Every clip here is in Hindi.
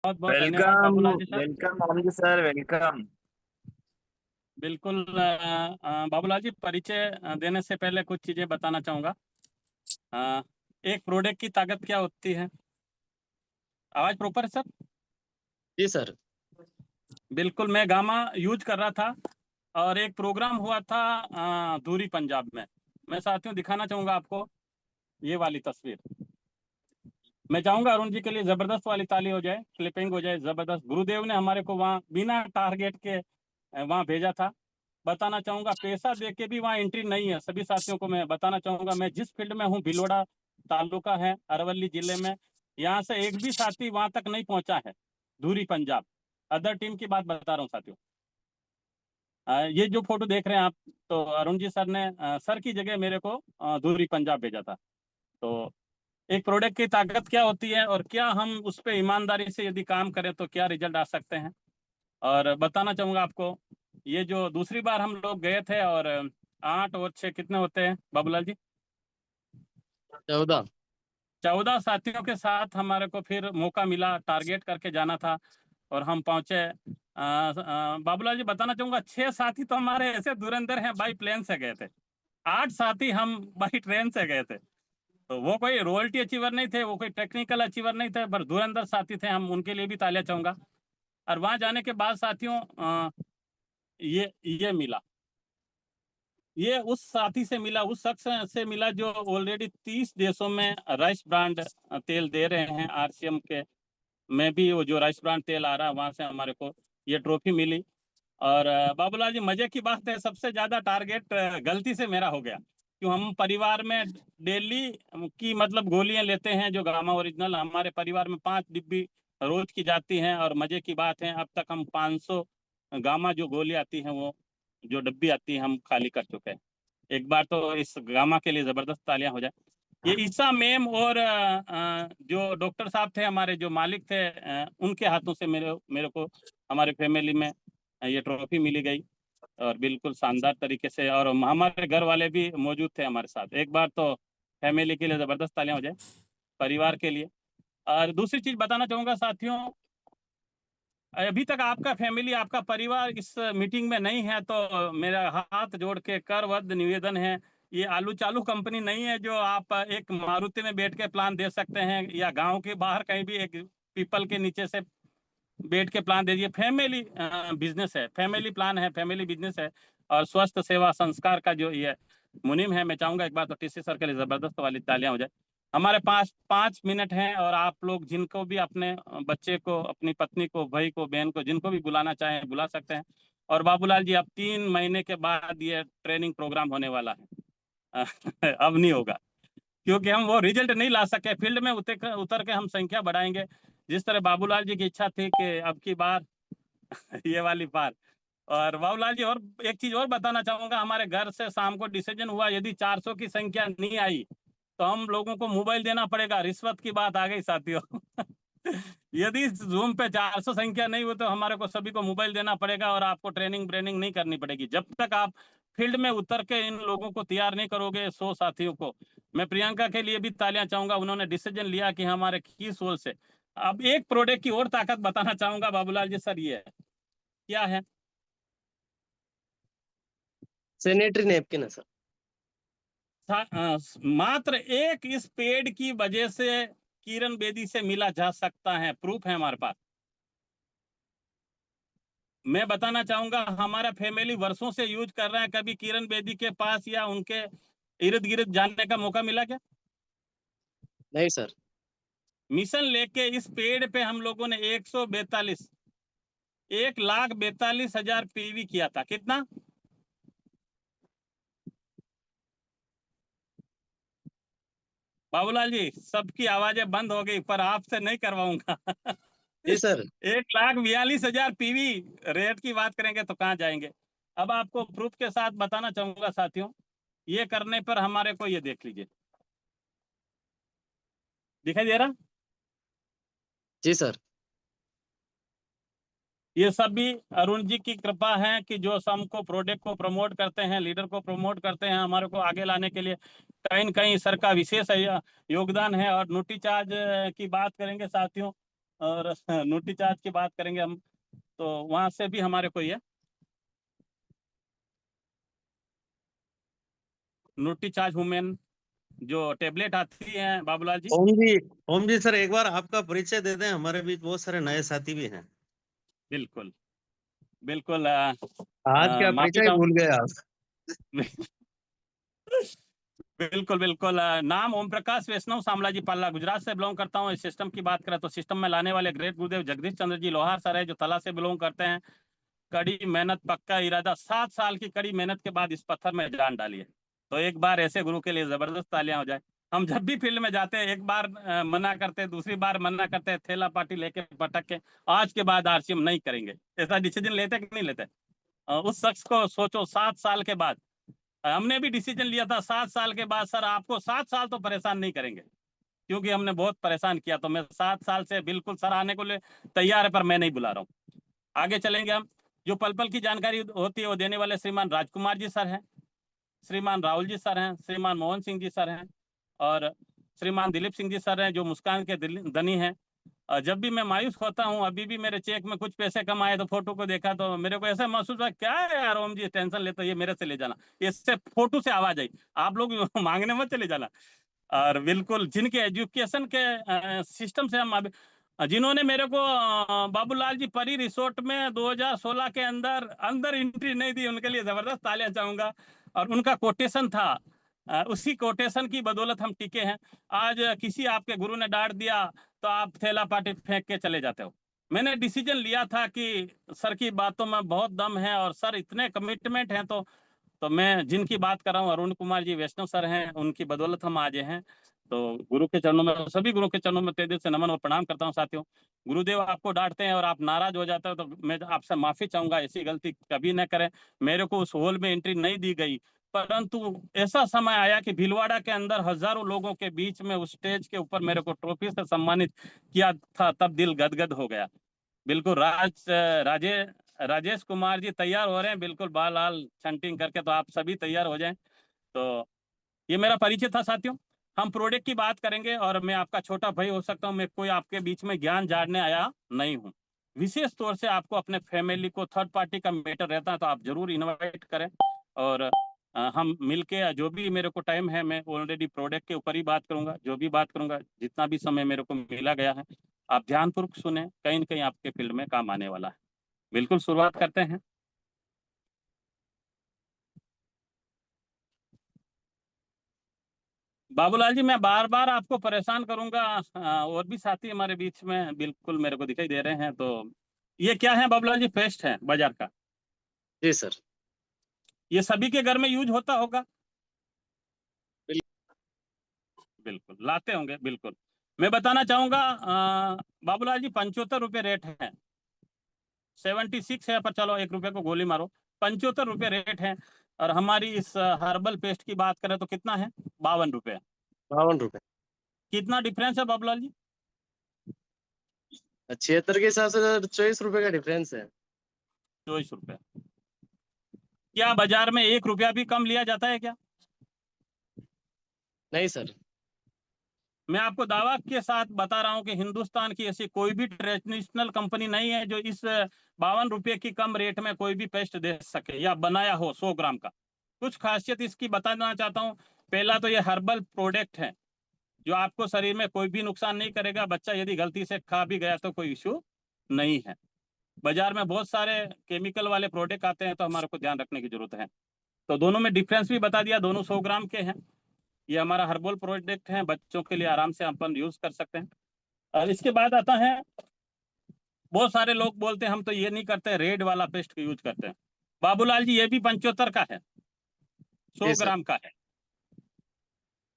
बहुत बहुत धन्यवाद welcome Babulal ji sir. Welcome Mohan ji sir, welcome. बिल्कुल बाबूलाल जी, परिचय देने से पहले कुछ चीजें बताना चाहूंगा। अ, एक प्रोडक्ट की ताकत क्या होती है। आवाज प्रॉपर है सर? जी सर। बिल्कुल, मैं गामा यूज कर रहा था और एक प्रोग्राम हुआ था दूरी पंजाब में। मैं साथियों दिखाना चाहूंगा आपको ये वाली तस्वीर। मैं चाहूंगा अरुण जी के लिए जबरदस्त वाली ताली हो जाए, क्लिपिंग हो जाए जबरदस्त। गुरुदेव ने हमारे को वहाँ बिना टारगेट के वहाँ भेजा था। बताना चाहूंगा पैसा दे के भी वहाँ एंट्री नहीं है। सभी साथियों को मैं बताना चाहूंगा, मैं जिस फील्ड में हूँ भिलवाड़ा तालुका है अरवली जिले में, यहाँ से एक भी साथी वहां तक नहीं पहुंचा है। दूरी पंजाब अदर टीम की बात बता रहा हूँ साथियों। ये जो फोटो देख रहे हैं आप, तो अरुण जी सर ने सर की जगह मेरे को दूरी पंजाब भेजा था। तो एक प्रोडक्ट की ताकत क्या होती है और क्या हम उस पर ईमानदारी से यदि काम करें तो क्या रिजल्ट आ सकते हैं। और बताना चाहूंगा आपको, ये जो दूसरी बार हम लोग गए थे और 8 और 6 कितने होते हैं बाबूलाल जी? 14। 14 साथियों के साथ हमारे को फिर मौका मिला, टारगेट करके जाना था और हम पहुंचे। बाबूलाल जी बताना चाहूंगा, 6 साथी तो हमारे ऐसे धुरंधर हैं, बाई प्लेन से गए थे। 8 साथी हम बाई ट्रेन से गए थे। तो वो कोई रॉयल्टी अचीवर नहीं थे, वो कोई टेक्निकल अचीवर नहीं थे, पर धुरंधर साथी थे हम, उनके लिए भी तालियां चाहूंगा। और वहां जाने के बाद साथियों ये मिला, ये उस साथी से मिला, उस शख्स से मिला जो ऑलरेडी 30 देशों में राइस ब्रांड तेल दे रहे हैं। आरसीएम के में भी वो जो राइस ब्रांड तेल आ रहा है, वहां से हमारे को ये ट्रॉफी मिली। और बाबूलाल जी मजे की बात है, सबसे ज्यादा टारगेट गलती से मेरा हो गया। क्यों, हम परिवार में डेली की मतलब गोलियां लेते हैं जो गामा ओरिजिनल, हमारे परिवार में 5 डिब्बी रोज की जाती हैं। और मजे की बात है, अब तक हम 500 गामा जो गोली आती हैं, वो जो डब्बी आती है, हम खाली कर चुके हैं। एक बार तो इस गामा के लिए जबरदस्त तालियां हो जाए। ये ईसा मैम और जो डॉक्टर साहब थे, हमारे जो मालिक थे, उनके हाथों से मेरे मेरे को हमारे फैमिली में ये ट्रॉफी मिली गई। और बिल्कुल शानदार तरीके से, और हमारे घर वाले भी मौजूद थे हमारे साथ। एक बार तो फैमिली के लिए जबरदस्त तालियां हो जाए, परिवार के लिए। और दूसरी चीज बताना चाहूंगा साथियों, अभी तक आपका फैमिली, आपका परिवार इस मीटिंग में नहीं है, तो मेरा हाथ जोड़ के करवद्ध निवेदन है, ये आलू चालू कंपनी नहीं है जो आप एक मारुति में बैठ के प्लान दे सकते हैं, या गांव के बाहर कहीं भी एक पीपल के नीचे से बैठ के प्लान दे दिए। फैमिली बिजनेस है, फैमिली प्लान है, फैमिली बिजनेस है। और स्वस्थ सेवा संस्कार का जो ये मुनिम है, मैं चाहूंगा एक बार तो टीसी सर के लिए जबरदस्त वाली तालियां हो जाए। हमारे पास 5 मिनट हैं और आप लोग जिनको भी अपने बच्चे को, अपनी पत्नी को, भाई को, बहन को, जिनको भी बुलाना चाहें बुला सकते हैं। और बाबूलाल जी, अब 3 महीने के बाद ये ट्रेनिंग प्रोग्राम होने वाला है। अब नहीं होगा, क्योंकि हम वो रिजल्ट नहीं ला सके। फील्ड में उतर उतर के हम संख्या बढ़ाएंगे, जिस तरह बाबूलाल जी की इच्छा थी कि अब की बार ये वाली बार। और बाबूलाल जी, और एक चीज और बताना चाहूंगा, हमारे घर से शाम को डिसीजन हुआ, यदि 400 की संख्या नहीं आई तो हम लोगों को मोबाइल देना पड़ेगा। रिश्वत की बात आ गई साथियों। यदि जूम पे 400 संख्या नहीं हुई तो हमारे को सभी को मोबाइल देना पड़ेगा और आपको ट्रेनिंग ब्रेनिंग नहीं करनी पड़ेगी, जब तक आप फील्ड में उतर के इन लोगों को तैयार नहीं करोगे, 100 साथियों को। मैं प्रियंका के लिए भी तालियां चाहूंगा, उन्होंने डिसीजन लिया कि हमारे की सोल से। अब एक प्रोडक्ट की और ताकत बताना चाहूंगा बाबूलाल जी सर, ये है, क्या है? सैनिटरी नैपकिन है सर। मात्र एक इस पेड़ की वजह से किरण बेदी से मिला जा सकता है, प्रूफ है हमारे पास। मैं बताना चाहूंगा, हमारा फैमिली वर्षों से यूज कर रहा है। कभी किरण बेदी के पास या उनके इर्द गिर्द जानने का मौका मिला क्या? नहीं सर। मिशन लेके इस पेड़ पे हम लोगों ने 1,42,000 पीवी किया था। कितना? बाबूलाल जी, सबकी आवाजें बंद हो गई, पर आपसे नहीं करवाऊंगा। जी सर। 1,42,000 पीवी रेट की बात करेंगे तो कहाँ जाएंगे। अब आपको प्रूफ के साथ बताना चाहूंगा साथियों, ये करने पर हमारे को, ये देख लीजिए, दिखाई दे रहा? जी सर। ये सब भी अरुण जी की कृपा है कि जो हमको प्रोडक्ट को प्रमोट करते हैं, लीडर को प्रमोट करते हैं, हमारे को आगे लाने के लिए कहीं न कहीं सर का विशेष योगदान है। और नोटिस चार्ज की बात करेंगे साथियों, और नोटी चार्ज की बात करेंगे हम, तो वहां से भी हमारे को ये नोटी चार्ज वुमेन जो टेबलेट आती है बाबूलाल जी। ओम जी सर, एक बार आपका परिचय दे दें, हमारे बीच बहुत सारे नए साथी भी हैं। बिल्कुल बिल्कुल। आज क्या माफी परिचय चाहूँ भूल गए आप? बिल्कुल बिल्कुल। नाम ओम प्रकाश वैष्णव सामलाजी पाल्ला, गुजरात से बिलोंग करता हूँ। इस सिस्टम की बात करें तो सिस्टम में लाने वाले ग्रेट गुरुदेव जगदीश चंद्र जी लोहार सर है, जो तला से बिलोंग करते हैं। कड़ी मेहनत पक्का इरादा, 7 साल की कड़ी मेहनत के बाद इस पत्थर में जान डाली है। तो एक बार ऐसे गुरु के लिए जबरदस्त तालियां हो जाए। हम जब भी फील्ड में जाते हैं, एक बार मना करते हैं, दूसरी बार मना करते हैं, थैला पार्टी लेके पटक के आज के बाद आरसीएम नहीं करेंगे, ऐसा डिसीजन लेते कि नहीं लेते। उस शख्स को सोचो, 7 साल के बाद हमने भी डिसीजन लिया था 7 साल के बाद, सर आपको 7 साल तो परेशान नहीं करेंगे, क्योंकि हमने बहुत परेशान किया। तो मैं 7 साल से बिल्कुल सर आने को लिए तैयार है, पर मैं नहीं बुला रहा हूँ। आगे चलेंगे हम। जो पल पल की जानकारी होती है वो देने वाले श्रीमान राजकुमार जी सर हैं, श्रीमान राहुल जी सर हैं, श्रीमान मोहन सिंह जी सर हैं, और श्रीमान दिलीप सिंह जी सर हैं, जो मुस्कान के धनी हैं। जब भी मैं मायूस होता हूँ, अभी भी मेरे चेक में कुछ पैसे कम आए तो फोटो को देखा तो मेरे को ऐसा महसूस हुआ, क्या है यार ओम जी टेंशन लेते हो, ये मेरे से ले जाना, इससे फोटो से आवाज आई, आप लोग मांगने मत चले जाना। और बिल्कुल जिनके एजुकेशन के सिस्टम से हम जिन्होंने मेरे को बाबूलाल जी परी रिसोर्ट में 2016 के अंदर अंदर एंट्री नहीं दी, उनके लिए जबरदस्त तालियां चाहूंगा। और उनका कोटेशन था, उसी कोटेशन की बदौलत हम टिके हैं। आज किसी आपके गुरु ने डांट दिया तो आप थैला पार्टी फेंक के चले जाते हो। मैंने डिसीजन लिया था कि सर की बातों में बहुत दम है और सर इतने कमिटमेंट हैं, तो मैं जिनकी बात कर रहा हूँ अरुण कुमार जी वैष्णव सर हैं, उनकी बदौलत हम आज हैं। तो गुरु के चरणों में, सभी गुरु के चरणों में तहे दिल से नमन और प्रणाम करता हूँ। साथियों, गुरुदेव आपको डांटते हैं और आप नाराज हो जाते हो तो मैं आपसे माफी चाहूंगा, ऐसी गलती कभी न करें। मेरे को उस हॉल में एंट्री नहीं दी गई, परंतु ऐसा समय आया कि भीलवाड़ा के अंदर हजारों लोगों के बीच में उस स्टेज के ऊपर मेरे को ट्रॉफी से सम्मानित किया था, तब दिल गदगद हो गया। बिल्कुल राजेश कुमार जी तैयार हो रहे हैं, बिल्कुल बाल लाल छंटिंग करके, तो आप सभी तैयार हो जाएं। तो ये मेरा परिचय था साथियों। हम प्रोडक्ट की बात करेंगे और मैं आपका छोटा भाई हो सकता हूँ, मैं कोई आपके बीच में ज्ञान झाड़ने आया नहीं हूँ। विशेष तौर से आपको अपने फैमिली को, थर्ड पार्टी का मैटर रहता है तो आप जरूर इन्वाइट करें, और हम मिलके जो भी मेरे को टाइम है, मैं ऑलरेडी प्रोडक्ट के ऊपर ही बात करूंगा। जो भी बात करूंगा, जितना भी समय मेरे को मिला गया है, आप ध्यानपूर्वक सुने, कहीं न कहीं आपके फील्ड में काम आने वाला है। बिल्कुल शुरुआत करते हैं। बाबूलाल जी, मैं बार बार आपको परेशान करूंगा, और भी साथी हमारे बीच में बिल्कुल मेरे को दिखाई दे रहे हैं। तो ये क्या है बाबूलाल जी? पेस्ट है बाजार का, जी सर। ये सभी के घर में यूज होता होगा, बिल्कुल लाते होंगे। बिल्कुल मैं बताना चाहूंगा बाबूलाल जी, 75 रुपये रेट है, 76 है, पर चलो 1 रुपये को गोली मारो, 75 रुपये रेट है। और हमारी इस हर्बल पेस्ट की बात करें तो कितना है? 52 रुपये। 52 रुपए। कितना डिफरेंस है बाबूलाल जी? 76 के हिसाब से सर 24 रुपए का डिफरेंस है। 24 रुपये। क्या बाजार में 1 रुपया भी कम लिया जाता है क्या? नहीं सर। मैं आपको दावा के साथ बता रहा हूं कि हिंदुस्तान की ऐसी कोई भी ट्रेडिशनल कंपनी नहीं है जो इस 52 रुपये की कम रेट में कोई भी पेस्ट दे सके या बनाया हो 100 ग्राम का। कुछ खासियत इसकी बताना चाहता हूं। पहला तो ये हर्बल प्रोडक्ट है जो आपको शरीर में कोई भी नुकसान नहीं करेगा। बच्चा यदि गलती से खा भी गया तो कोई इशू नहीं है। बाजार में बहुत सारे केमिकल वाले प्रोडक्ट आते हैं, तो हमारे को ध्यान रखने की जरूरत है। तो दोनों में डिफरेंस भी बता दिया, दोनों 100 ग्राम के हैं। ये हमारा हर्बल प्रोडक्ट है, बच्चों के लिए आराम से अपन यूज कर सकते हैं। और इसके बाद आता है, बहुत सारे लोग बोलते हैं हम तो ये नहीं करते, रेड वाला पेस्ट यूज करते हैं। बाबूलाल जी, ये भी 75 का है, 100 जी सर। ग्राम का है।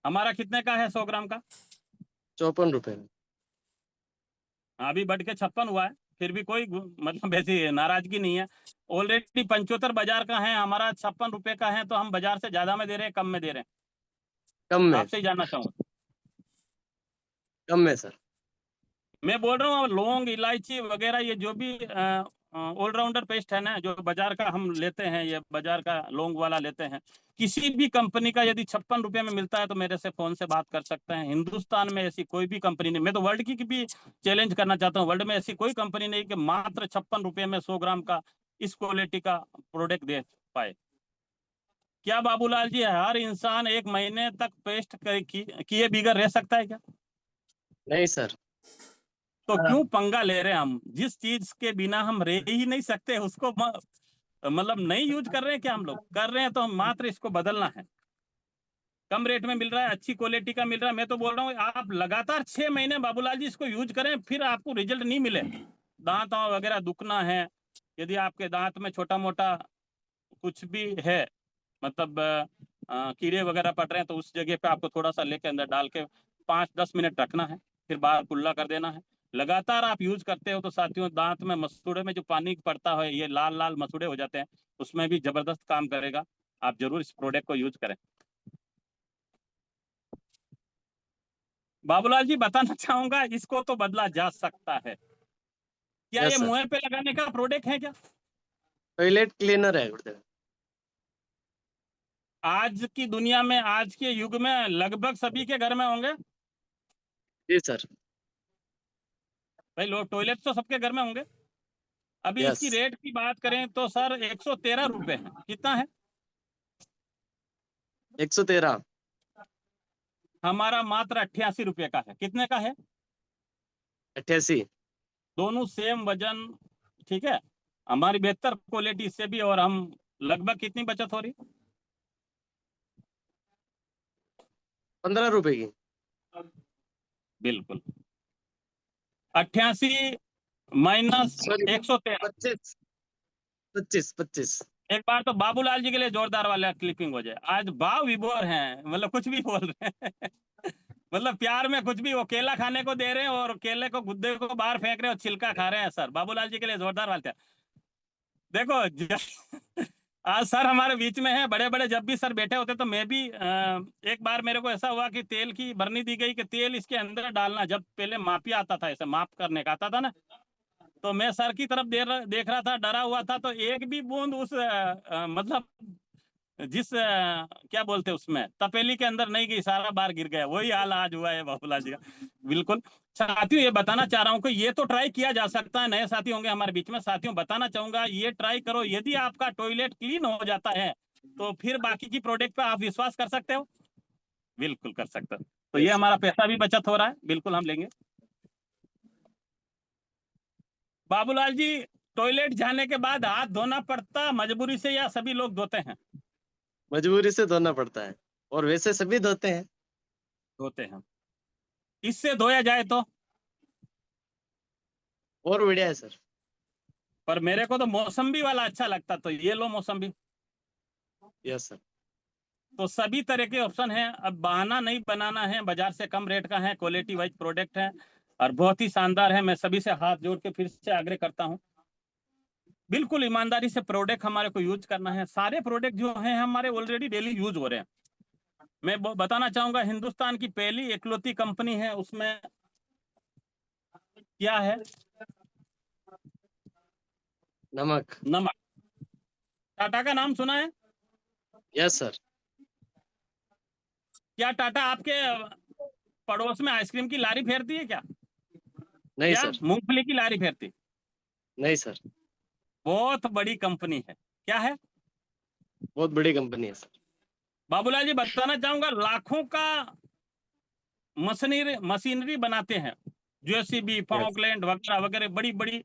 हमारा कितने का है 100 ग्राम का? 54 रुपए। अभी बढ़ के 56 हुआ है, फिर भी कोई मतलब ऐसी नाराजगी नहीं है। ऑलरेडी 75 बाजार का है, हमारा 56 रुपए का है, तो हम बाजार से ज्यादा में दे रहे हैं, कम में दे रहे हैं? कम में। आपसे ही जानना चाहूंगा। कम में सर। मैं बोल रहा हूँ लौंग इलायची वगैरह ये जो भी ऑलराउंडर पेस्ट है ना, जो बाजार का हम लेते हैं, ये बाजार का लॉन्ग वाला लेते हैं। किसी भी कंपनी का यदि 56 रुपए में मिलता है तो मेरे से फोन से बात कर सकते हैं। हिंदुस्तान में ऐसी कोई भी कंपनी नहीं, मैं तो वर्ल्ड की भी चैलेंज करना चाहता हूँ, वर्ल्ड में ऐसी कोई कंपनी नहीं कि मात्र 56 रुपए में 100 ग्राम का इस क्वालिटी का प्रोडक्ट दे पाए। क्या बाबूलाल जी हर इंसान एक महीने तक पेस्ट किए बगैर रह सकता है क्या? नहीं सर। तो क्यों पंगा ले रहे हैं हम? जिस चीज के बिना हम रह ही नहीं सकते उसको मतलब नहीं यूज कर रहे हैं क्या? हम लोग कर रहे हैं, तो हम मात्र इसको बदलना है। कम रेट में मिल रहा है, अच्छी क्वालिटी का मिल रहा है। मैं तो बोल रहा हूँ आप लगातार 6 महीने बाबूलाल जी इसको यूज करें, फिर आपको रिजल्ट नहीं मिले, दांत वगैरह दुखना है, यदि आपके दांत में छोटा मोटा कुछ भी है, मतलब कीड़े वगैरह पड़ रहे हैं, तो उस जगह पे आपको थोड़ा सा लेके अंदर डाल के 5-10 मिनट रखना है, फिर बाहर कुल्ला कर देना है। लगातार आप यूज करते हो तो साथियों, दांत में मसूड़े में जो पानी पड़ता है, ये लाल लाल मसूड़े हो जाते हैं, उसमें भी जबरदस्त काम करेगा। आप जरूर इस प्रोडक्ट को यूज करें। बाबूलाल जी बताना चाहूंगा, इसको तो बदला जा सकता है। क्या यस ये सर। मुंह पे लगाने का प्रोडक्ट है क्या? टॉयलेट क्लीनर है गुरुदेव। आज की दुनिया में, आज के युग में लगभग सभी के घर में होंगे जी सर। भाई, लोग टॉयलेट तो सबके घर में होंगे। अभी यस। इसकी रेट की बात करें तो सर 113 रुपए है। कितना है? 113। हमारा मात्र 88 रुपए का है। कितने का है? 88। दोनों सेम वजन, ठीक है। हमारी बेहतर क्वालिटी से भी, और हम लगभग कितनी बचत हो रही? 15 रुपए की। बिल्कुल 88 माइनस सॉरी, 113। 25। 25 25। एक बार तो बाबूलाल जी के लिए जोरदार वाला क्लिपिंग हो जाए। आज भाव विभोर हैं, मतलब कुछ भी बोल रहे हैं मतलब प्यार में कुछ भी, वो केला खाने को दे रहे हैं और केले को गुद्दे को बाहर फेंक रहे हैं और छिलका खा रहे हैं। सर बाबूलाल जी के लिए जोरदार वाला। देखो आज सर हमारे बीच में है। बड़े बड़े जब भी सर बैठे होते तो मैं भी एक बार मेरे को ऐसा हुआ कि तेल की बरनी दी गई कि तेल इसके अंदर डालना। जब पहले मापिया आता था, ऐसे माप करने का आता था ना, तो मैं सर की तरफ देख रहा था, डरा हुआ था, तो एक भी बूंद उस मतलब जिस क्या बोलते उसमें तपेली के अंदर नहीं गई, सारा बार गिर गया। वही हाल आज हुआ है बाबूलाल जी का। बिल्कुल साथियों, ये बताना चाह रहा हूँ कि ये तो ट्राई किया जा सकता है। नए साथी होंगे हमारे बीच में, साथियों बताना चाहूंगा, ये ट्राई करो। यदि आपका टॉयलेट क्लीन हो जाता है तो फिर बाकी की प्रोडक्ट पे आप विश्वास कर सकते हो। बिल्कुल कर सकते हो। तो ये यस। हमारा पैसा भी बचत हो रहा है, बिल्कुल हम लेंगे। बाबूलाल जी, टॉयलेट जाने के बाद हाथ धोना पड़ता मजबूरी से या सभी लोग धोते हैं? मजबूरी से धोना पड़ता है, और वैसे सभी धोते हैं। धोते हैं। इससे धोया जाए तो? और बढ़िया है सर। पर मेरे को तो मौसम्बी वाला अच्छा लगता, तो ये लो मौसम्बी। Yes sir. तो सभी तरह के ऑप्शन हैं। अब बहाना नहीं बनाना है, बाजार से कम रेट का है, क्वालिटी वाइज प्रोडक्ट है और बहुत ही शानदार है। मैं सभी से हाथ जोड़ के फिर से आग्रह करता हूं, बिल्कुल ईमानदारी से प्रोडक्ट हमारे को यूज करना है। सारे प्रोडक्ट जो हैं हमारे ऑलरेडी डेली यूज हो रहे हैं। मैं बताना चाहूंगा, हिंदुस्तान की पहली इकलौती कंपनी है, उसमें क्या है? नमक। नमक। टाटा का नाम सुना है? Yes sir. क्या टाटा आपके पड़ोस में आइसक्रीम की लारी फेरती है क्या? नहीं या सर। मूंगफली की लारी फेरती? नहीं सर। बहुत बड़ी कंपनी है। क्या है? बहुत बड़ी कंपनी है सर। बाबूलाल जी बताना चाहूंगा, लाखों का मशीनरी बनाते हैं, जेसीबी, यस। फॉकलैंड वगैरह वगैरह, बड़ी बड़ी।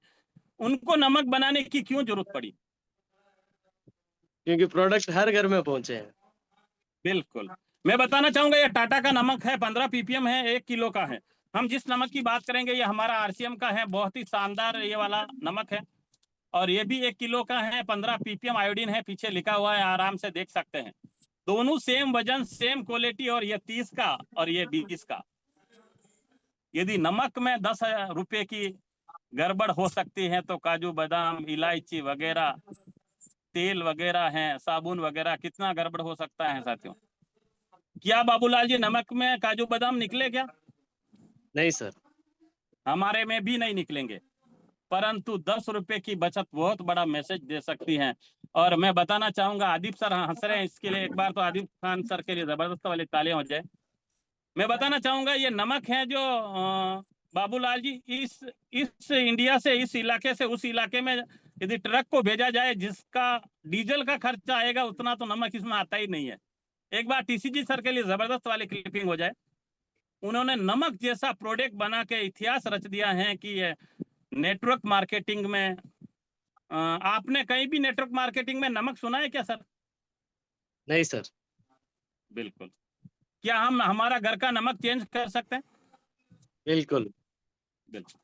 उनको नमक बनाने की क्यों जरूरत पड़ी? क्योंकि प्रोडक्ट हर घर में पहुंचे हैं। बिल्कुल। मैं बताना चाहूंगा, ये टाटा का नमक है, 15 पीपीएम है, 1 किलो का है। हम जिस नमक की बात करेंगे ये हमारा आरसीएम का है, बहुत ही शानदार ये वाला नमक है। और ये भी 1 किलो का है, 15 पीपीएम आयोडीन है, पीछे लिखा हुआ है, आराम से देख सकते हैं। दोनों सेम वजन, सेम क्वालिटी, और ये 30 का और ये 20 का। यदि नमक में 10 रुपए की गड़बड़ हो सकती है तो काजू बादाम, इलायची वगैरह, तेल वगैरह है, साबुन वगैरह, कितना गड़बड़ हो सकता है साथियों। क्या बाबूलाल जी नमक में काजू बादाम निकले क्या? नहीं सर। हमारे में भी नहीं निकलेंगे। परंतु 10 रुपए की बचत बहुत बड़ा मैसेज दे सकती है। और मैं बताना चाहूंगा, आदिप सर हंस रहे हैं, इसके लिए एक बार तो आदिप खान सर के लिए जबरदस्त वाली तालियां हो जाए। मैं बताना चाहूंगा ये नमक है जो बाबूलाल जी, इस इंडिया से, इस इलाके से उस इलाके में यदि ट्रक को भेजा जाए, जिसका डीजल का खर्चा आएगा उतना तो नमक इसमें आता ही नहीं है। एक बार टीसीजी सर के लिए जबरदस्त वाली क्लिपिंग हो जाए। उन्होंने नमक जैसा प्रोडक्ट बना के इतिहास रच दिया है कि ये नेटवर्क मार्केटिंग में, आपने कहीं भी नेटवर्क मार्केटिंग में नमक सुना है क्या सर? नहीं सर। बिल्कुल। क्या हम हमारा घर का नमक चेंज कर सकते हैं? बिल्कुल। बिल्कुल।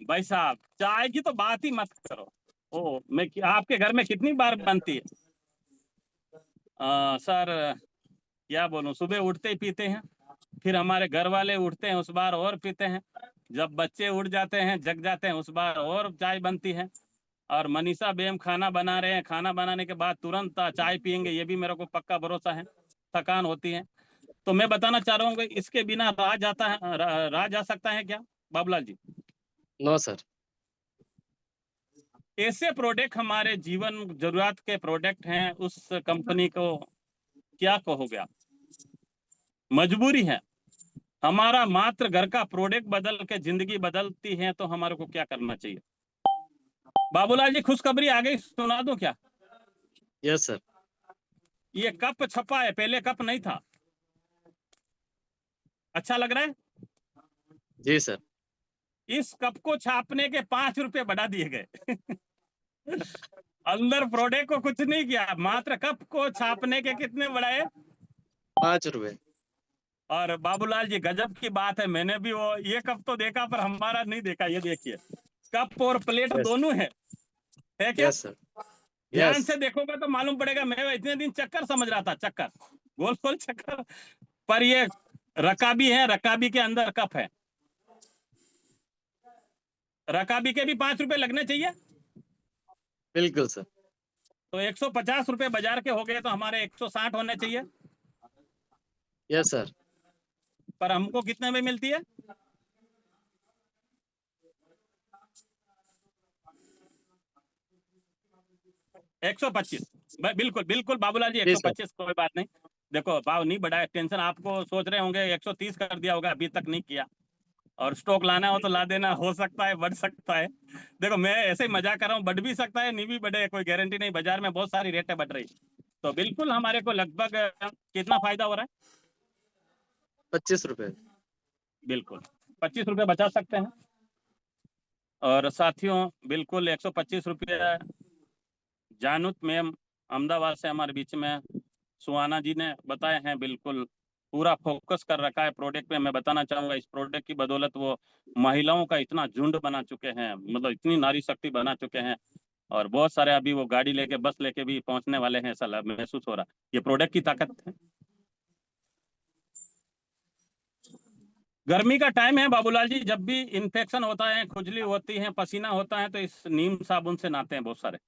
भाई साहब, चाय की तो बात ही मत करो। ओ, मैं आपके घर में कितनी बार बनती है? सर क्या बोलूं, सुबह उठते ही पीते हैं, फिर हमारे घर वाले उठते हैं उस बार और पीते हैं, जब बच्चे उठ जाते हैं, जग जाते हैं, उस बार और चाय बनती है। और मनीषा बेगम खाना बना रहे हैं, खाना बनाने के बाद तुरंत चाय पियेंगे, ये भी मेरे को पक्का भरोसा है। थकान होती है। तो मैं बताना चाह रहा हूँ कि इसके बिना रहा जाता है, रहा जा सकता है क्या बाबूलाल जी? No sir. ऐसे प्रोडक्ट हमारे जीवन जरूरत के प्रोडक्ट हैं, उस कंपनी को क्या कहोगे आप? मजबूरी है हमारा, मात्र घर का प्रोडक्ट बदल के जिंदगी बदलती है, तो हमारे को क्या करना चाहिए? बाबूलाल जी, खुशखबरी आ गई, सुना दूं क्या? Yes sir. ये कप छपा है, पहले कप नहीं था। अच्छा लग रहा है? जी सर। इस कप को छापने के 5 रुपए बढ़ा दिए गए। अंदर प्रोडक्ट को कुछ नहीं किया, मात्र कप को छापने के कितने बढ़ाए? 5 रुपए। और बाबूलाल जी, गजब की बात है, मैंने भी वो ये कप तो देखा पर हमारा नहीं देखा। ये देखिए, कप और प्लेट Yes. दोनों है क्या? Yes sir. ध्यान यस। से देखोगे तो मालूम पड़ेगा। मैं इतने दिन चक्कर समझ रहा था, चक्कर, गोल गोल चक्कर, पर ये रकाबी है, रकाबी के अंदर कप है। रकाबी के भी 5 रुपए लगने चाहिए। बिल्कुल सर। तो 150 रुपए बाजार के हो गए, तो हमारे 160 होने चाहिए। Yes sir. पर हमको कितने में मिलती है? $125। बिल्कुल बिल्कुल बाबूलाल जी, जी सर। 125, कोई बात नहीं। देखो, भाव नहीं बढ़ाया, टेंशन, आपको सोच रहे होंगे 130 कर दिया होगा, अभी तक नहीं किया। और स्टॉक लाना हो तो ला देना, हो सकता है बढ़ सकता है। देखो, मैं ऐसे ही मजाक कर रहा हूँ, बढ़ भी सकता है, नहीं भी बढ़े, कोई गारंटी नहीं। बाजार में बहुत सारी रेटें बढ़ रही, तो बिल्कुल हमारे को लगभग कितना फायदा हो रहा है? 25 रुपए। बिल्कुल 25 रुपए बचा सकते हैं। और साथियों, बिल्कुल 125 रुपये जानुत मैम अहमदाबाद से हमारे बीच में सुहाना जी ने बताए हैं। बिल्कुल पूरा फोकस कर रखा है प्रोडक्ट पे। मैं बताना चाहूंगा, इस प्रोडक्ट की बदौलत वो महिलाओं का इतना झुंड बना चुके हैं, मतलब इतनी नारी शक्ति बना चुके हैं। और बहुत सारे अभी वो गाड़ी लेके, बस लेके भी पहुंचने वाले हैं, ऐसा महसूस हो रहा है। ये प्रोडक्ट की ताकत है। गर्मी का टाइम है बाबूलाल जी, जब भी इन्फेक्शन होता है, खुजली होती है, पसीना होता है, तो इस नीम साबुन से नहाते हैं बहुत सारे।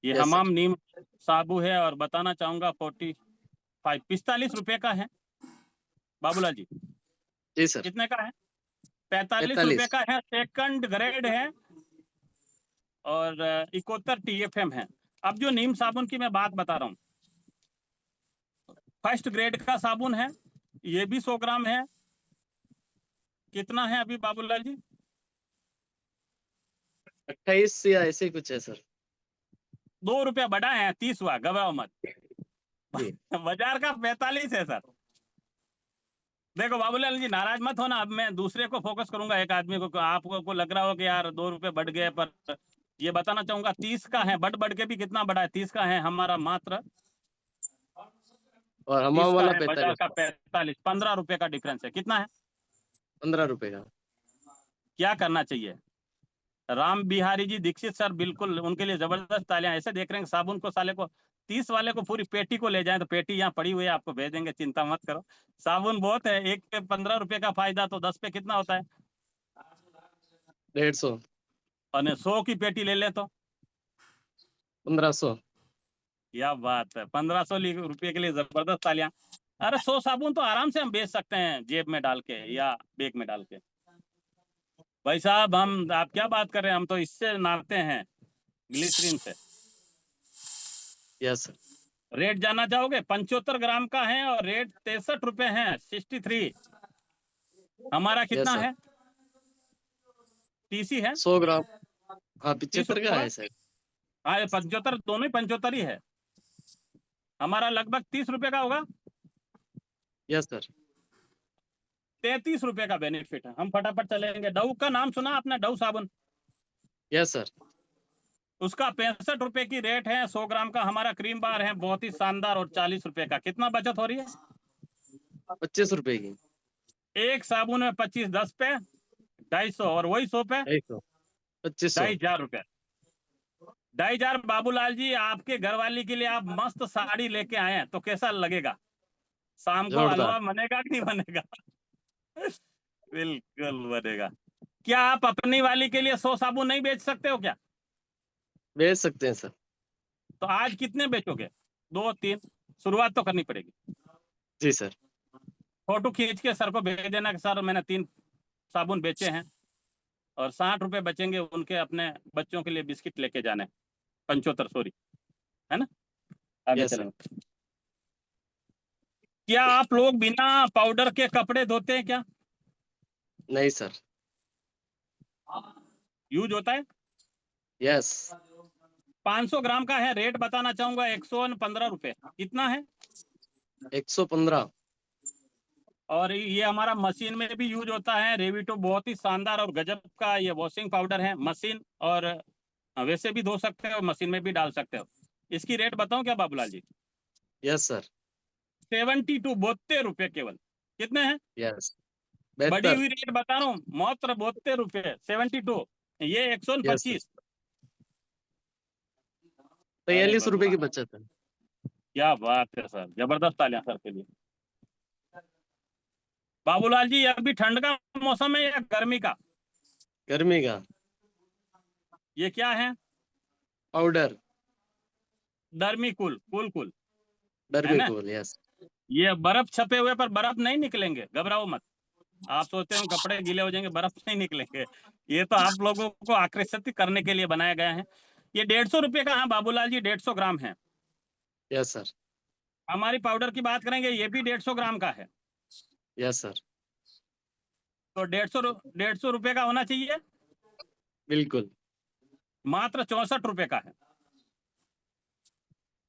ये Yes, हमाम sir. नीम साबु है। और बताना चाहूंगा 45 रुपए का है बाबूलाल जी। जी सर। कितने का है? 45 45। रुपए का है। सेकंड ग्रेड है और 71 TFM है। अब जो नीम साबुन की मैं बात बता रहा हूँ, फर्स्ट ग्रेड का साबुन है, ये भी 100 ग्राम है। कितना है अभी बाबूलाल जी? 28 या ऐसे ही कुछ है सर। 2 रुपया बढ़ा है, 30 हुआ, घबराओ मत। जी। बाजार का 45 है सर। देखो बाबूलाल जी, नाराज मत होना, अब मैं दूसरे को फोकस करूंगा, एक आदमी को। आपको लग रहा हो कि यार 2 रुपए बढ़ गए, पर ये बताना चाहूंगा 30 का है। बढ़ के भी कितना बढ़ा है? 30 का है हमारा, मात्र और 30 हमाम का वाला है, बाजार 45। का 45। 15 रुपए का डिफरेंस है। कितना है? 15 रुपए का। क्या करना चाहिए? राम बिहारी जी दीक्षित सर, बिल्कुल उनके लिए जबरदस्त तालियां। ऐसे देख रहे हैं साबुन को, साले को 30 वाले को पूरी पेटी को ले जाएं, तो पेटी यहाँ पड़ी हुई है, आपको भेज देंगे, चिंता मत करो। साबुन बहुत है, एक पे 15 रुपए का फायदा, तो 10 पे कितना होता है? 150। और 100 की पेटी ले ले तो 1500। क्या बात है! 1500 रुपये के लिए जबरदस्त तालियां। अरे 100 साबुन तो आराम से हम बेच सकते हैं, जेब में डाल के या बैग में डाल के। भाई साहब आप क्या बात कर रहे हैं, हम तो इससे नहाते हैं, ग्लिसरीन से। Yes sir. रेट जानना चाहोगे? 75 ग्राम का है और रेट 63 रुपए है, 63। हमारा यस कितना सर। है? TC है 100 ग्राम। हाँ 30 75 का रुपए। है सर। हाँ, ये 75, दोनों ही 75 ही है। हमारा लगभग 30 रुपए का होगा। Yes sir. 33 रुपए का बेनिफिट है। हम फटाफट चलेंगे। डव का नाम सुना आपने? डव साबुन, यस सर। उसका 65 रुपए की रेट है। 100 ग्राम का हमारा क्रीम बार है, बहुत ही शानदार, और 40 रुपए का। कितना बचत हो रही है? 25 रुपए की। एक साबुन में 25, 10 पे 250, और वही 100 पे 2500। 2,500 रुपए। 2,500। बाबूलाल जी, आपके घरवाली के लिए आप मस्त साड़ी लेके आए हैं, तो कैसा लगेगा? शाम को जोरदार। हलवा बनेगा कि नहीं बनेगा? बिल्कुल बनेगा। क्या आप अपनी वाली के लिए 100 साबुन नहीं बेच सकते हो क्या? बेच सकते हैं सर। तो आज कितने बेचोगे? 2, 3? शुरुआत तो करनी पड़ेगी। जी सर। फोटो खींच के सर को भेज देना कि सर मैंने 3 साबुन बेचे हैं, और 60 रुपए बचेंगे, उनके अपने बच्चों के लिए बिस्किट लेके जाने। 75, सॉरी, है ना? आगे यस सर। चलेंगे। क्या आप लोग बिना पाउडर के कपड़े धोते हैं क्या? नहीं सर। यूज होता है। यस। 500 ग्राम का है। रेट बताना चाहूंगा, 115 रुपए। कितना है? 115। और ये हमारा मशीन में भी यूज होता है। रेविटो बहुत ही शानदार और गजब का ये वॉशिंग पाउडर है। मशीन और वैसे भी धो सकते हो, मशीन में भी डाल सकते हो। इसकी रेट बताऊं क्या बाबूलाल जी? Yes sir. 72, 72 रुपए केवल। कितने हैं? यस। बढ़ी 72। हुई रेट बता रहा हूँ, मात्र 72 रुपए। 72, ये यस सर। 125। अरे 43 रुपए की भगवान, बचत है। क्या बात है सर, जबरदस्त तालियां सर के लिए। बाबूलाल जी, अभी ठंड का मौसम है या गर्मी का? गर्मी का। ये क्या है? Powder. Dermi cool, cool cool, है डर्मी ना? कूल। यस। ये बर्फ छपे हुए पर बर्फ नहीं निकलेंगे, घबराओ मत। आप सोचते हो कपड़े गीले हो जाएंगे, बर्फ नहीं निकलेंगे। ये तो आप लोगों को आकर्षित करने के लिए बनाया गया है। ये 150 रुपए का है बाबूलाल जी, 150 ग्राम है। Yes sir. हमारी पाउडर की बात करेंगे, ये भी 150 ग्राम का है। Yes sir. तो 150 रुपए का होना चाहिए। बिल्कुल। मात्र 64 रुपए का है।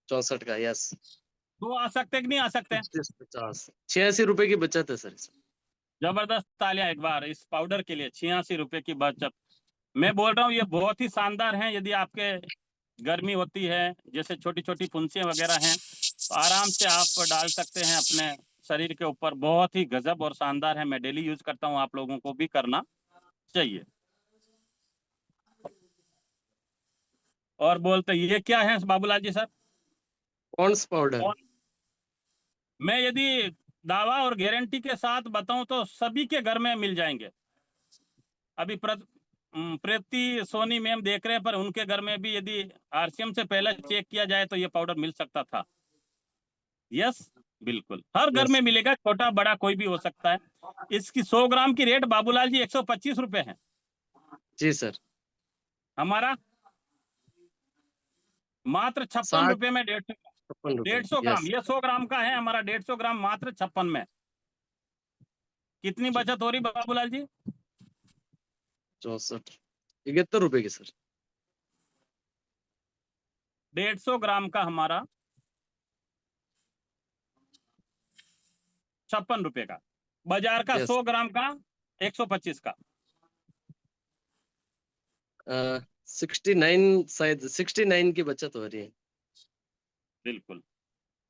64 का। यस। तो आ सकते कि नहीं आ सकते? 50। 86 रुपए की बचत है सर इसमें। जबरदस्त तालियां एक बार इस पाउडर के लिए। 86 रुपए की बचत। मैं बोल रहा हूँ ये बहुत ही शानदार है। यदि आपके गर्मी होती है, जैसे छोटी छोटी फुंसियां वगैरह हैं, तो आराम से आप डाल सकते हैं अपने शरीर के ऊपर। बहुत ही गजब और शानदार है। मैं डेली यूज करता हूँ, आप लोगों को भी करना चाहिए। और बोलते ये क्या है Babulal ji sir? Pond's powder. और मैं यदि दावा और गारंटी के साथ बताऊं तो सभी के घर में मिल जाएंगे। अभी प्रीति सोनी मैम देख रहे हैं, पर उनके घर में भी यदि RCM से पहले चेक किया जाए तो ये पाउडर मिल सकता था। यस, बिल्कुल हर घर यस। में मिलेगा, छोटा बड़ा कोई भी हो सकता है। इसकी 100 ग्राम की रेट बाबूलाल जी 125 रुपए है। जी सर। हमारा मात्र 56 60। रुपए में 150, 56 रुपए। 150 ग्राम। यस। ये 100 ग्राम का है, हमारा 150 ग्राम मात्र 56 में। कितनी जी। बचत हो रही बाबूलाल जी? 64। 71 रुपए की सर। 150 ग्राम का हमारा 56 रुपए का। बाजार का यस। 100 ग्राम का 125 का। 69, शायद 69 की बचत हो रही है। बिल्कुल।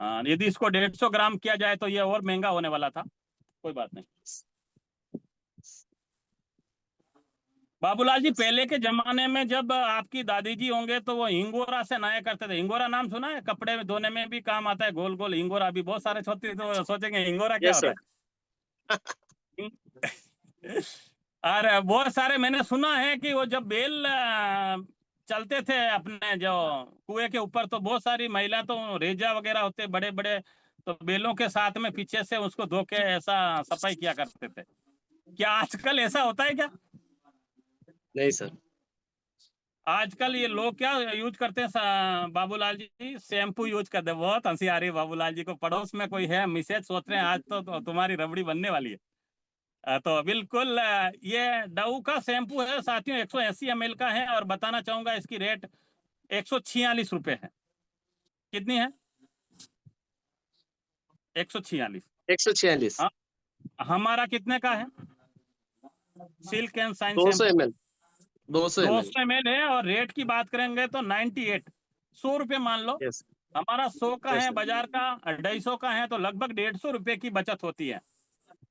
हाँ, यदि इसको 150 ग्राम किया जाए तो ये और महंगा होने वाला था। कोई बात नहीं। बाबूलाल जी, पहले के जमाने में जब आपकी दादी जी होंगे तो वो हिंगोरा से नहाया करते थे। हिंगोरा नाम सुना है? कपड़े में धोने में भी काम आता है, गोल गोल हिंगोरा। अभी बहुत सारे छोटे तो सोचेंगे हिंगोरा क्या यस होता सर। है। और बहुत सारे मैंने सुना है कि वो जब बेल चलते थे अपने जो कुएं के ऊपर, तो बहुत सारी महिला तो रेजा वगैरह होते बड़े बड़े, तो बेलों के साथ में पीछे से उसको धो के ऐसा सफाई किया करते थे। क्या आजकल ऐसा होता है क्या? नहीं सर। आजकल ये लोग क्या यूज करते हैं बाबूलाल जी, शैम्पू यूज करते हैं। बहुत हंसी आ रही है बाबूलाल जी को। पड़ोस में कोई है, मिसेज सोच रहे हैं आज तो तुम्हारी रबड़ी बनने वाली है। तो बिल्कुल ये डव का शैम्पू है साथियों, 180 ml का है, और बताना चाहूंगा इसकी रेट 146 रुपए है। कितनी है? 146। 146। हाँ, हमारा कितने का है? Silk and shine 200 shampoo ml। 200 ml। 200 ml है, और रेट की बात करेंगे तो 98, 100 रुपये मान लो। यस। हमारा 100 का यस है, सर। बाजार का 250 का है, तो लगभग 150 रुपए की बचत होती है।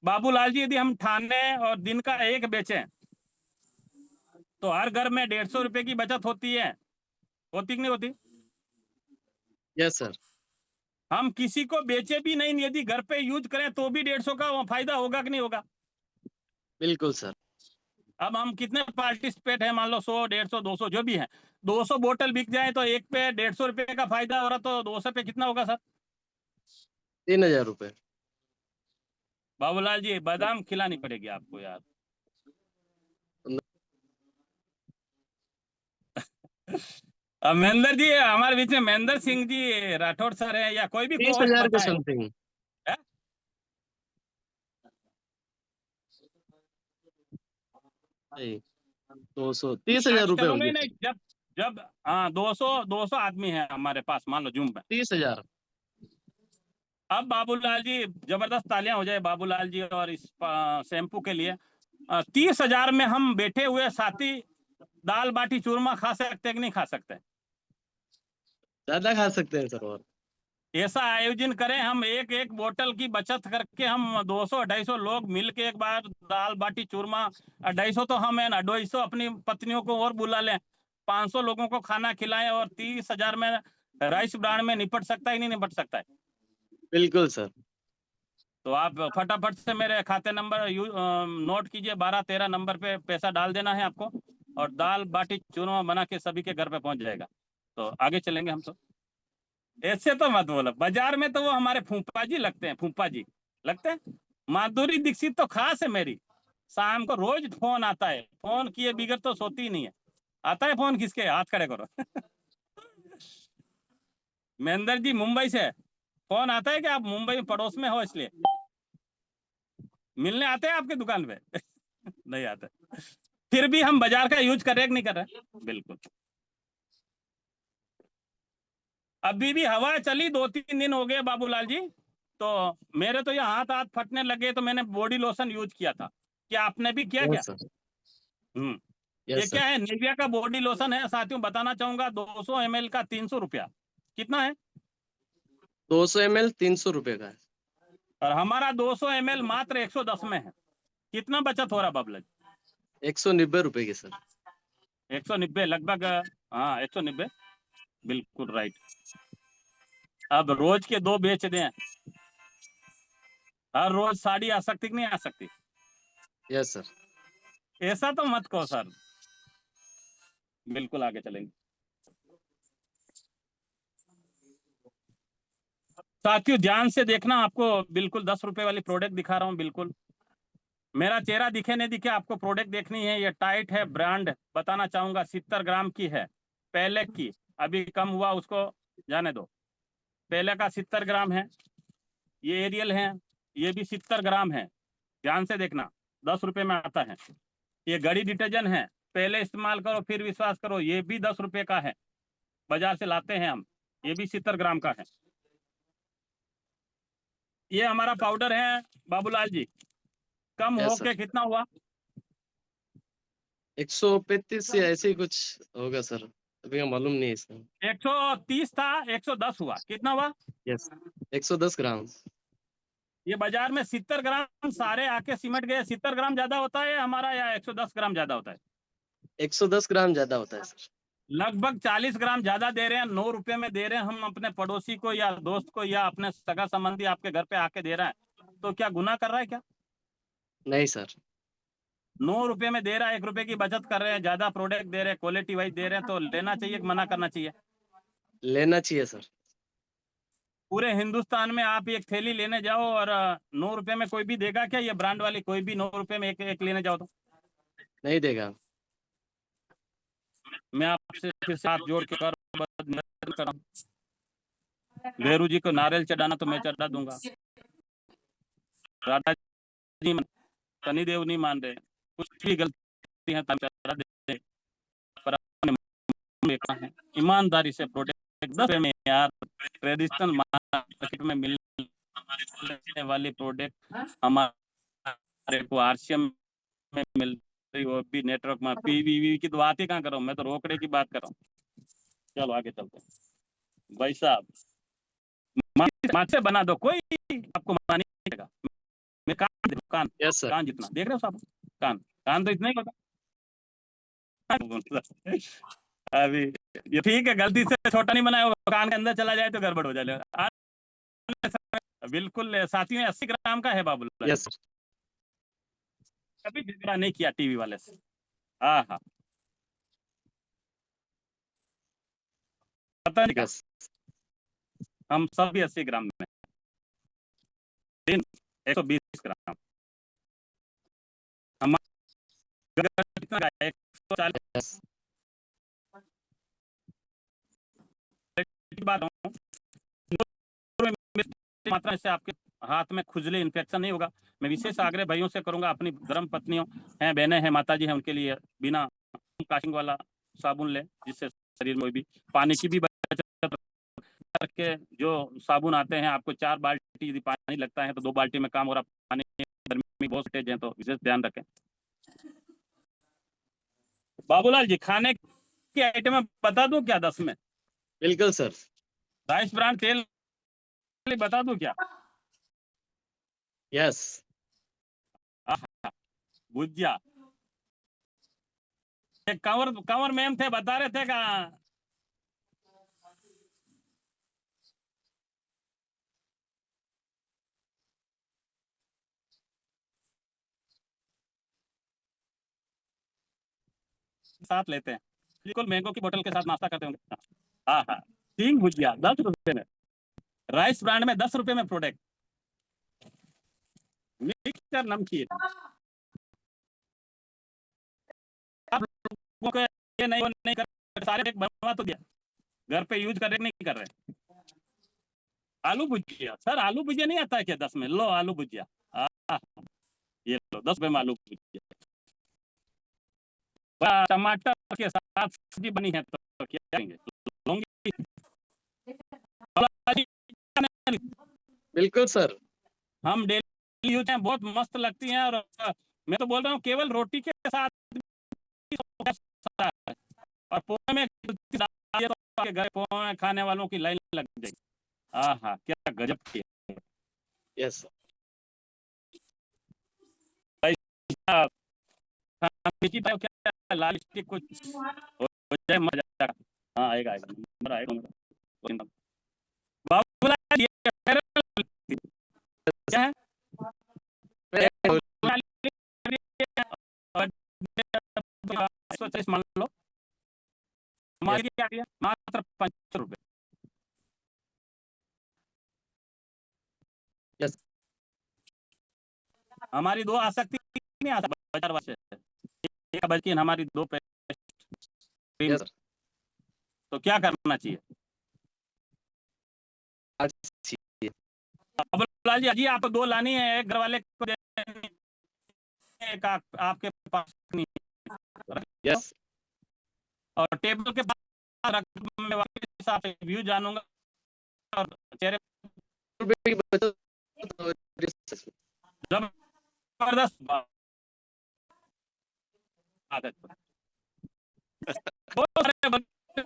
बाबूलाल जी, यदि हम ठाने और दिन का एक बेचें तो हर घर में 150 रुपए की बचत होती है। होती कि नहीं होती? Yes sir. हम किसी को बेचे भी नहीं, यदि घर पे यूज करें तो भी 150 का फायदा होगा कि नहीं होगा? बिल्कुल सर। अब हम कितने पार्टिसिपेट है, मान लो 100, 150, 200 जो भी है, 200 बोतल बिक जाए तो एक पे 150 रुपए का फायदा हो रहा, तो 200 पे कितना होगा सर? 3000 रुपए। बाबूलाल जी, बादाम खिलानी पड़ेगी आपको यार। अब महेंद्र जी, हमारे बीच में महेंद्र सिंह जी राठौड़ सर है, या कोई भी को 30,000 के बताए। समथिंग। है? 200 30,000 रुपए चलूंगा ही होगी नहीं। सर। जब जब हाँ, 200 आदमी है हमारे पास, मान लो जूम में। 30,000। अब बाबूलाल जी, जबरदस्त तालियां हो जाए बाबूलाल जी और इस शैम्पू के लिए। 30,000 में हम बैठे हुए साथी दाल बाटी चूरमा खा सकते हैं कि नहीं खा सकते? ज्यादा खा सकते हैं सर। और ऐसा आयोजन करें हम, एक एक बोतल की बचत करके हम 200-250 लोग मिलके एक बार दाल बाटी चूरमा, 250 तो हम है ना, 250 अपनी पत्नियों को और बुला लें, 500 लोगों को खाना खिलाएं, और 30,000 में राइस ब्रांड में निपट सकता है कि नहीं निपट सकता है? बिल्कुल सर। तो आप फटाफट से मेरे खाते नंबर नोट कीजिए, 12-13 नंबर पे पैसा डाल देना है आपको, और दाल बाटी चूरमा बना के सभी के घर पे पहुंच जाएगा। तो आगे चलेंगे हम तो। ऐसे तो मत बोलो, बाजार में तो वो हमारे फूफा जी लगते हैं, फूफा जी लगते हैं। माधुरी दीक्षित तो खास है मेरी, शाम को रोज फोन आता है, फोन किए बिगड़ तो सोती ही नहीं है। आता है फोन किसके? हाथ खड़े करो। महेंद्र जी मुंबई से फोन आता है कि आप मुंबई में पड़ोस में हो इसलिए मिलने आते हैं आपके दुकान पे? नहीं आते। फिर भी हम बाजार का यूज कर रहे हैं कि नहीं कर रहे? बिल्कुल। अभी भी हवा चली, 2-3 दिन हो गए बाबूलाल जी, तो मेरे तो ये हाथ हाथ फटने लगे, तो मैंने बॉडी लोशन यूज किया था। क्या आपने भी किया क्या? Yes sir. ये यस सर। क्या है? निविया का बॉडी लोशन है साथियों, बताना चाहूंगा 200 ml का 300 रुपया। कितना है? 200 ml 300 रुपए का है। और हमारा 200 ml मात्र 110 में है। कितना बचत हो रहा बाबूलाल जी? 190 रुपए की सर। 190 लगभग। हाँ, 190, बिल्कुल राइट। अब रोज के 2 बेच दें, हर रोज साड़ी आ सकती कि नहीं आ सकती? Yes sir. ऐसा तो मत कहो सर। बिल्कुल आगे चलेंगे साथियों, ध्यान से देखना। आपको बिल्कुल 10 रुपए वाली प्रोडक्ट दिखा रहा हूँ। बिल्कुल मेरा चेहरा दिखे नहीं दिखे, आपको प्रोडक्ट देखनी है। ये टाइट है, ब्रांड बताना चाहूंगा 70 ग्राम की है, पहले की, अभी कम हुआ उसको जाने दो। पहले का 70 ग्राम है। ये एरियल है, ये भी 70 ग्राम है। ध्यान से देखना, 10 रुपए में आता है। ये गड़ी डिटर्जेंट है, पहले इस्तेमाल करो फिर विश्वास करो। ये भी 10 रुपए का है, बाजार से लाते हैं हम। ये भी 70 ग्राम का है। ये हमारा पाउडर है बाबूलाल जी, कम यस होके सर। कितना हुआ? 135 या ऐसे ही कुछ होगा सर, अभी का मालूम नहीं है इसका। 130 था, 110 हुआ। कितना हुआ? यस। 110 ग्राम। ये बाजार में 70 ग्राम सारे आके सिमट गए। 70 ग्राम ज्यादा होता है हमारा, या 110 ग्राम ज्यादा होता है? 110 ग्राम ज्यादा होता है सर। लगभग 40 ग्राम ज्यादा दे रहे हैं। 9 रुपए में दे रहे हैं हम अपने पड़ोसी को या दोस्त को या अपने सगा संबंधी आपके घर पे आके दे रहा है, तो क्या गुनाह कर रहा है क्या? नहीं सर। 9 रुपए में दे रहा है, 1 रुपए की बचत कर रहे हैं, ज्यादा प्रोडक्ट दे रहे हैं, क्वालिटी वाइज दे रहे हैं, तो लेना चाहिए कि मना करना चाहिए? लेना चाहिए सर। पूरे हिंदुस्तान में आप एक थैली लेने जाओ और 9 रुपए में कोई भी देगा क्या? ये ब्रांड वाली कोई भी 9 रुपए में एक एक लेने जाओ तो? नहीं देगा। आपसे फिर से हाथ जोड़ के कर निवेदन कर रहा हूं। भेरू जी को नारियल चढ़ाना तो मैं चढ़ा दूंगा। राधा जी शनि देव नहीं मान रहे, कुछ भी गलती है तो चढ़ा दे, पर है ईमानदारी से प्रोडक्ट 10 रुपए में यार, ट्रेडिशनल मार्केट में मिलने वाली प्रोडक्ट हमारे को आरसीएम में मिल रही, वो भी नेटवर्क में। पीवीवी की तो बात ही कहाँ कर रहा हूँ मैं, तो रोकड़े की बात कर रहा हूँ। चलो आगे चलते हैं। भाई साहब माचे बना दो, कोई आपको मानी नहीं देगा। मैं कान देखो, कान यस सर। कान जितना देख रहे हो साहब, कान कान तो इतना ही होता। अभी ये ठीक है, गलती से छोटा नहीं बनाया होगा, कान के अंदर चला जाए तो गड़बड़ हो जाएगा। बिल्कुल साथियों, 80 ग्राम का है बाबूलाल। Yes sir. कभी झगड़ा नहीं किया टीवी वाले से। हाँ हाँ, पता नहीं यस हम सब भी 80 ग्राम में, 120 ग्राम हमारा कितना 140 यस की बात हूँ। मात्रा से आपके हाथ में खुजली इन्फेक्शन नहीं होगा। मैं विशेष आग्रह भाइयों से करूंगा, अपनी धर्म पत्नियों हैं, बहनें हैं, माता जी हैं, उनके लिए बिना काशिंग वाला साबुन ले, जिससे शरीर में भी पानी की भी बचत करके। जो साबुन आते हैं आपको 4 बाल्टी यदि पानी लगता है तो 2 बाल्टी में काम हो रहा पानी, गर्मी बहुत तेज है, तो विशेष ध्यान रखें। बाबूलाल जी खाने की आइटम में बता दूं क्या 10 में? बिल्कुल सर। राइस ब्रांड तेल बता दूं क्या? यस भुजिया, एक कंवर कंवर मैम थे, बता रहे थे का साथ लेते हैं, बिल्कुल मैंगो की बोतल के साथ नाश्ता करते होंगे। हाँ हाँ, 3 भुजिया 10 रुपए में, राइस ब्रांड में 10 रुपए में प्रोडक्ट, मिक्सचर नमकीन। आप लोगों को ये नहीं कर, सारे एक बनवा तो दिया, घर पे यूज कर रहे नहीं कर रहे। आलू भुजिया सर, आलू भुजिया नहीं आता है क्या 10 में? लो आलू भुजिया, ये लो 10 रुपए में आलू भुजिया। टमाटर के साथ सब्जी बनी है तो क्या करेंगे? बिल्कुल सर। हम डेली यूज हैं, बहुत मस्त लगती हैं। और मैं तो बोल रहा हूँ केवल रोटी के साथ और पोहे में तो घर पोहे में खाने वालों की लाइन लग जाएगी। हाँ हाँ, क्या गजब की है। यस क्या लाल स्टिक कुछ हो जाए मजा। हाँ आएगा आएगा, नंबर आएगा मेरा। बाबूलाल ये क्या है? 140 मान लो, हमारी क्या है मात्र 75 रुपए। यस हमारी 2 आ सकती नहीं, आ सकती बाजार वाले एक, बल्कि हमारी 2 पेस्ट। यस तो क्या करना चाहिए? बाबूलाल जी आप 2 लानी है, एक घर वाले को देनी, एक आपके पास नहीं है। यस और टेबल के पास रख, मैं वापस आपसे व्यू जानूंगा और चेहरे जबरदस्त आदत। बहुत सारे बंदे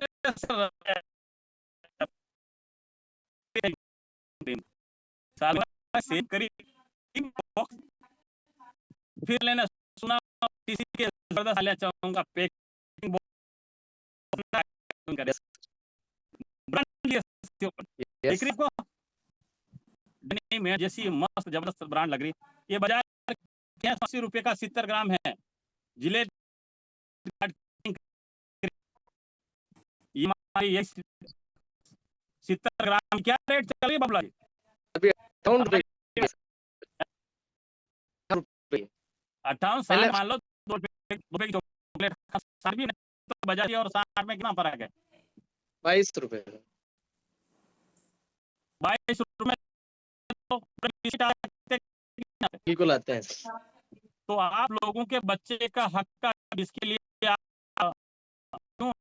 साल सेव करी बॉक्स, फिर लेना सुना किसी के जबरदस्त हालिया चाहूंगा पैकिंग करे बिक्री को नहीं, मैं जैसी मस्त जबरदस्त ब्रांड लग रही। ये बाजार 80 रुपए का 70 ग्राम है जिले। ये हमारी 70 ग्राम क्या रेट चल रही है बाबूलाल जी? अभी 58 मान लो, 2 रुपए की चॉकलेट तो बजाज और 60 में कितना फर्क है? 22 रुपए 22 रुपए तो बिस्किट आते हैं। बिल्कुल आते हैं सर। तो आप लोगों के बच्चे का हक का इसके लिए आप क्यों